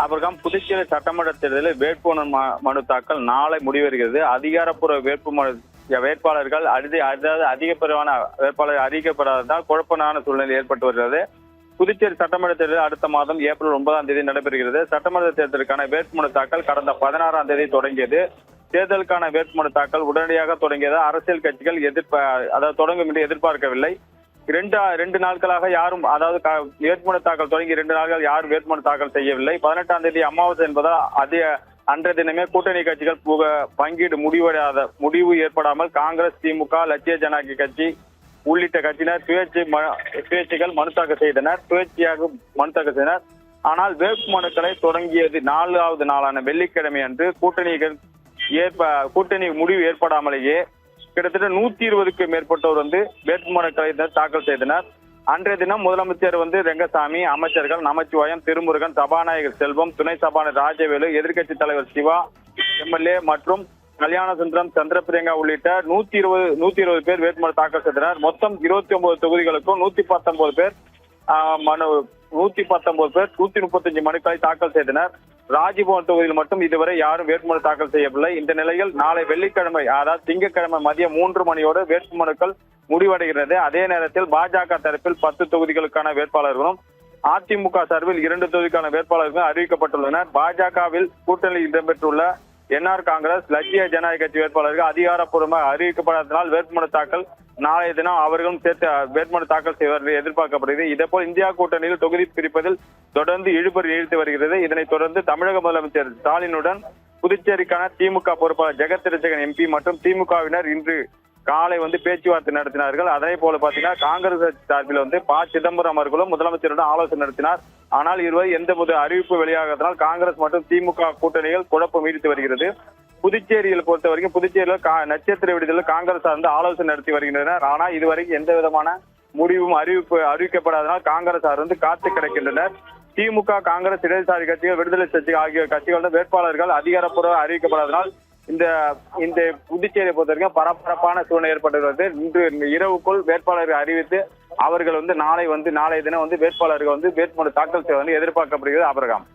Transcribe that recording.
அப்புறம் புதுச்சேரி சட்டமன்ற தேர்தலில் வேட்புமனு மனு தாக்கல் நாளை முடிவருகிறது. அதிகாரப்பூர்வ வேட்பாளர்கள் அதாவது அதிகப்படியான வேட்பாளர்கள் அறிவிக்கப்படாததால் குழப்பமான சூழ்நிலை ஏற்பட்டு வருகிறது. புதுச்சேரி சட்டமன்ற தேர்தல் அடுத்த மாதம் ஏப்ரல் 9ஆம் தேதி நடைபெறுகிறது. சட்டமன்ற தேர்தலுக்கான வேட்புமனு தாக்கல் கடந்த 16ஆம் தேதி தொடங்கியது. தேர்தலுக்கான வேட்புமனு தாக்கல் உடனடியாக தொடங்கியது. அரசியல் கட்சிகள் தொடங்கும் என்று எதிர்பார்க்கவில்லை. ரெண்டு நாட்களாக யாரும் வேட்புமனு தாக்கல் தொடங்கி 2 நாட்கள் யாரும் வேட்புமனு தாக்கல் செய்யவில்லை. 18ஆம் தேதி அமாவாசை என்பதால் அன்றைய தினமே கூட்டணி கட்சிகள் பங்கீடு முடிவு ஏற்படாமல் காங்கிரஸ், திமுக, லட்சிய ஜனநாயக கட்சி உள்ளிட்ட கட்சியினர் சுயேட்சைகள் மனு தாக்கல் செய்தனர். ஆனால் வேட்புமனுக்களை தொடங்கியது 4வது நாளான வெள்ளிக்கிழமை அன்று கூட்டணி முடிவு ஏற்படாமலேயே கிட்டத்தட்ட 120க்கும் மேற்பட்டோர் வேட்புமனுக்களை தாக்கல் செய்தனர். அன்றைய தினம் முதலமைச்சர் ரெங்கசாமி, அமைச்சர்கள் நமச்சிவாயம், திருமுருகன், சபாநாயகர் செல்வம், துணை சபாநாயகர் ராஜவேலு, எதிர்க்கட்சி தலைவர் சிவா, எம்எல்ஏ மற்றும் கல்யாணசுந்தரம், சந்திரபிரியங்கா உள்ளிட்ட 120 பேர் வேட்புமனு தாக்கல் செய்தனர். மொத்தம் 29 தொகுதிகளுக்கும் 119 பேர் 135 மனுக்களை தாக்கல் செய்தனர். ராஜ்பவன் தொகுதியில் மட்டும் இதுவரை யாரும் வேட்புமனு தாக்கல் செய்யவில்லை. இந்த நிலையில் நாளை வெள்ளிக்கிழமை அதாவது திங்கட்கிழமை மதியம் 3 மணியோடு வேட்புமனுக்கள் முடிவடைகிறது. அதே நேரத்தில் பாஜக தரப்பில் 10 தொகுதிகளுக்கான வேட்பாளர்களும், அதிமுக சார்பில் 2 தொகுதிக்கான வேட்பாளர்களும் அறிவிக்கப்பட்டுள்ளனர். பாஜகவில் கூட்டணியில் இடம்பெற்றுள்ள என்ஆர் காங்கிரஸ், லட்சிய ஜனநாயக கட்சி வேட்பாளர்கள் அதிகாரப்பூர்வமாக அறிவிக்கப்படாததால் வேட்புமனு தாக்கல் நாளைய தினம் அவர்களும் சேர்த்து வேட்புமனு தாக்கல் செய்வார்கள் எதிர்பார்க்கப்படுகிறது. இதேபோல் இந்தியா கூட்டணியில் தொகுதி பிரிப்பதில் தொடர்ந்து இழுபறி நீடித்து வருகிறது. இதனைத் தொடர்ந்து தமிழக முதலமைச்சர் ஸ்டாலினுடன் புதுச்சேரிக்கான திமுக பொறுப்பாளர் ஜெகத் ரட்சகன் எம்பி மற்றும் திமுகவினர் இன்று காலை பேச்சுவார்த்தை நடத்தினார்கள். அதே போல பாத்தீங்கன்னா காங்கிரஸ் சார்பில் ப. சிதம்பரம் அவர்களும் முதலமைச்சருடன் ஆலோசனை நடத்தினார். ஆனால் இதுவரை எந்த அறிவிப்பு வெளியாகாததால் காங்கிரஸ் மற்றும் திமுக கூட்டணிகள் குழப்பம் நீடித்து வருகிறது. புதுச்சேரியில் பொறுத்தவரைக்கும் புதுச்சேரியில் நட்சத்திர விடுதலில் காங்கிரஸ் ஆலோசனை நடத்தி வருகின்றனர். ஆனால் இதுவரைக்கும் எந்த விதமான முடிவும் அறிவிக்கப்படாததால் காங்கிரஸ் காத்து கிடக்கின்றனர். திமுக, காங்கிரஸ், இடதுசாரி கட்சிகள், விடுதலை சிறுத்தை ஆகிய கட்சிகளிடம் வேட்பாளர்கள் அதிகாரப்பூர்வ அறிவிக்கப்படாததால் இந்த புதுச்சேரியை பொறுத்தவரைக்கும் பரபரப்பான சூழ்நிலை ஏற்பட்டுள்ளது. இன்று இரவுக்குள் வேட்பாளர்கள் அறிவித்து அவர்கள் நாளைய தினம் வேட்பாளர்கள் வேட்புமனு தாக்கல் செய்வது எதிர்பார்க்கப்படுகிறது. அபரகாம்.